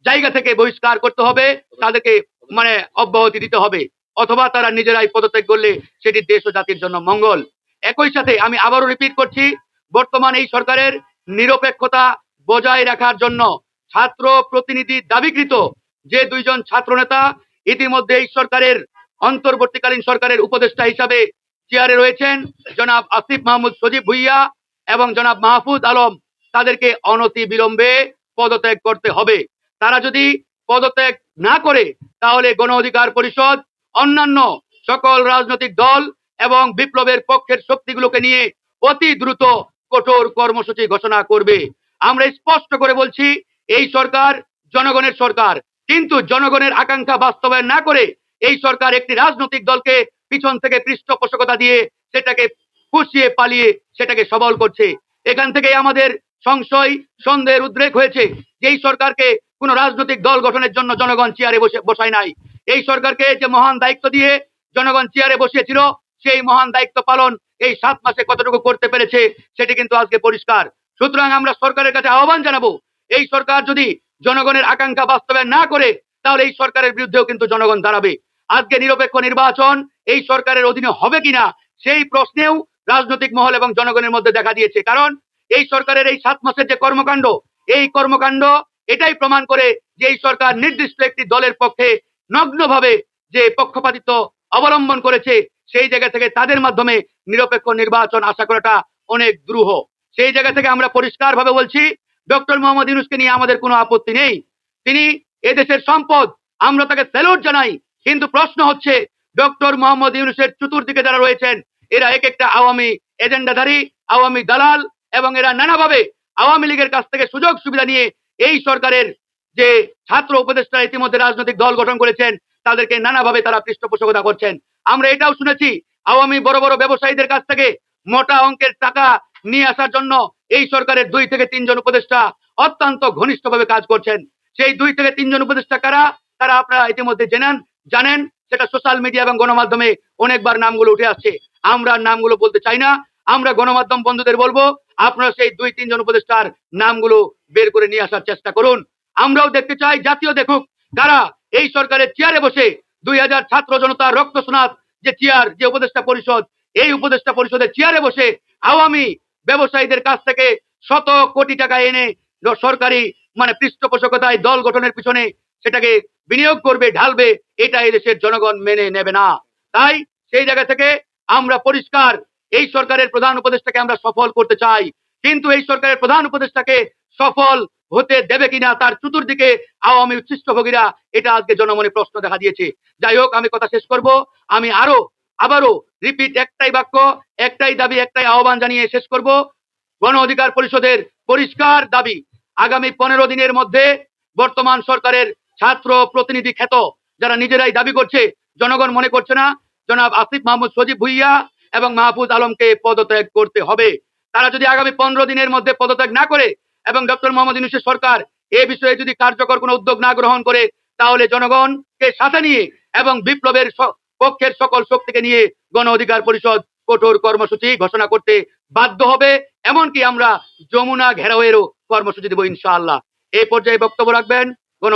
জায়গা থেকে বহিষ্কার করতে হবে, তাদেরকে মানে অব্যাহতি দিতে হবে, অথবা তারা নিজেরাই পদত্যাগ করলে সেটি দেশ ও জাতির জন্য মঙ্গল। একই সাথে আমি আবারও রিপিট করছি, বর্তমান এই সরকারের নিরপেক্ষতা বজায় রাখার জন্য ছাত্র প্রতিনিধি দাবিকৃত যে দুইজন ছাত্র নেতা ইতিমধ্যে এই সরকারের অন্তর্বর্তীকালীন সরকারের উপদেষ্টা হিসাবে চেয়ারে রয়েছেন, জনাব আসিফ মাহমুদ সজীব ভুইয়া এবং জনাব মাহফুজ আলম, তাদেরকে অনতি বিলম্বে পদত্যাগ করতে হবে। তারা যদি পদত্যাগ না করে তাহলে গণ অধিকার পরিষদ অন্যান্য সকল রাজনৈতিক দল এবং বিপ্লবের পক্ষের শক্তিগুলোকে নিয়ে অতি দ্রুত কঠোর কর্মসূচি ঘোষণা করবে। আমরা স্পষ্ট করে বলছি, এই সরকার জনগণের সরকার, কিন্তু জনগণের আকাঙ্ক্ষা বাস্তবায়ন না করে এই সরকার একটি রাজনৈতিক দলকে পিছন থেকে পৃষ্ঠপোষকতা দিয়ে সেটাকে পুষিয়ে পালিয়ে সেটাকে সবল করছে। এখান থেকেই আমাদের সংশয় সন্দেহের উদ্রেক হয়েছে যে এই সরকারকে কোন রাজনৈতিক দল গঠনের জন্য জনগণ চেয়ারে বসায় নাই। এই সরকারকে যে মহান দায়িত্ব দিয়ে জনগণ চেয়ারে বসিয়েছিল, সেই মহান দায়িত্ব পালন এই 7 মাসে কতটুকু করতে পেরেছে সেটি কিন্তু আজকে পরিষ্কার। সুতরাং আমরা সরকারের কাছে আহ্বান জানাবো, এই সরকার যদি জনগণের আকাঙ্ক্ষা বাস্তবায়ন না করে তাহলে এই সরকারের বিরুদ্ধেও কিন্তু জনগণ দাঁড়াবে। আজকে নিরপেক্ষ নির্বাচন এই সরকারের অধীনে হবে কিনা সেই প্রশ্নেও রাজনৈতিক মহল এবং জনগণের মধ্যে দেখা দিয়েছে। কারণ এই সরকারের এই 7 মাসের যে কর্মকাণ্ড, এই কর্মকাণ্ড এটাই প্রমাণ করে যে এই সরকার নির্দিষ্ট একটি দলের পক্ষে নগ্নভাবে যে পক্ষপাতিত্ব অবলম্বন করেছে, সেই জায়গা থেকে তাদের মাধ্যমে নিরপেক্ষ নির্বাচন আশা করাটা অনেক দুরূহ। সেই জায়গা থেকে আমরা পরিষ্কার ভাবে বলছি, ডক্টর মোহাম্মদ ইউনূসকে নিয়ে আমাদের কোনো আপত্তি নেই, তিনি এদেশের সম্পদ, আমরা তাকে স্যালুট জানাই। কিন্তু প্রশ্ন হচ্ছে, ডক্টর মোহাম্মদ ইউনূসের চতুর্দিকে যারা রয়েছেন এরা এক একটা আওয়ামী এজেন্ডাধারী, আওয়ামী দালাল, এবং এরা নানাভাবে আওয়ামী লীগের কাছ থেকে সুযোগ সুবিধা নিয়ে এই সরকারের যে ছাত্র উপদেষ্টা ইতিমধ্যে রাজনৈতিক দল গঠন করেছেন তাদেরকে নানাভাবে তারা পৃষ্ঠপোষকতা করছেন। আমরা এটাও শুনেছি আওয়ামী বড় বড় ব্যবসায়ীদের কাছ থেকে মোটা অঙ্কের টাকা নিয়ে আসার জন্য এই সরকারের 2 থেকে 3 জন উপদেষ্টা অত্যন্ত ঘনিষ্ঠভাবে কাজ করছেন। সেই 2 থেকে 3 জন উপদেষ্টা কারা, তারা আপনারা ইতিমধ্যে জানেন, সেটা সোশ্যাল মিডিয়া এবং গণমাধ্যমে অনেকবার নামগুলো উঠে আসছে। আমরা নামগুলো বলতে চাই না, আমরা গণমাধ্যম বন্ধুদের বলবো আপনারা সেই 2-3 জন উপদেষ্টার নামগুলো বের করে নিয়ে আসার চেষ্টা করুন। আমরাও দেখতে চাই, জাতীয় দেখুক, কারা এই সরকারের চেয়ারে বসে 2000 ছাত্র জনতার রক্ত সোনাত যে চেয়ার, যে উপদেষ্টা পরিষদ, এই উপদেষ্টা পরিষদের চেয়ারে বসে আওয়ামী ব্যবসায়ীদের কাছ থেকে শত কোটি টাকা এনে সরকারি মানে পৃষ্ঠপোষকতায় দল গঠনের পিছনে সেটাকে বিনিয়োগ করবে, ঢালবে, এটা এই দেশের জনগণ মেনে নেবে না। তাই সেই জায়গা থেকে আমরা পরিষ্কার, এই সরকারের প্রধান উপদেষ্টাকে আমরা সফল করতে চাই, কিন্তু এই সরকারের প্রধান উপদেষ্টাকে সফল হতে দেবে কিনা তার চতুর্দিকে আওয়ামী উচ্ছিষ্টভোগীরা, এটা আজকে জনমনে প্রশ্ন দেখা দিয়েছে। যাই হোক, আমি কথা শেষ করব, আমি আবারও রিপিট, একটাই বাক্য, একটাই দাবি, একটাই আহ্বান জানিয়ে শেষ করব। গণ অধিকার পরিষদের পরিষ্কার দাবি, আগামী 15 দিনের মধ্যে বর্তমান সরকারের ছাত্র প্রতিনিধি খ্যাত যারা নিজেরাই দাবি করছে, জনগণ মনে করছে না, জনাব আসিফ মাহমুদ সজীব ভুইয়া এবং মাহফুজ আলমকে পদত্যাগ করতে হবে। তারা যদি আগামী 15 দিনের মধ্যে পদত্যাগ না করে এবং ডক্টর মোহাম্মদ ইউনূসের সরকার এ বিষয়ে যদি কার্যকর কোনো উদ্যোগ না গ্রহণ করে, তাহলে জনগণকে সাথে নিয়ে এবং বিপ্লবের পক্ষের সকল শক্তিকে নিয়ে গণ অধিকার পরিষদ কঠোর কর্মসূচি ঘোষণা করতে বাধ্য হবে। এমনকি আমরা যমুনা ঘেরাওয়েরও কর্মসূচি দেব ইনশাআল্লাহ। এই পর্যায়ে বক্তব্য রাখবেন গণ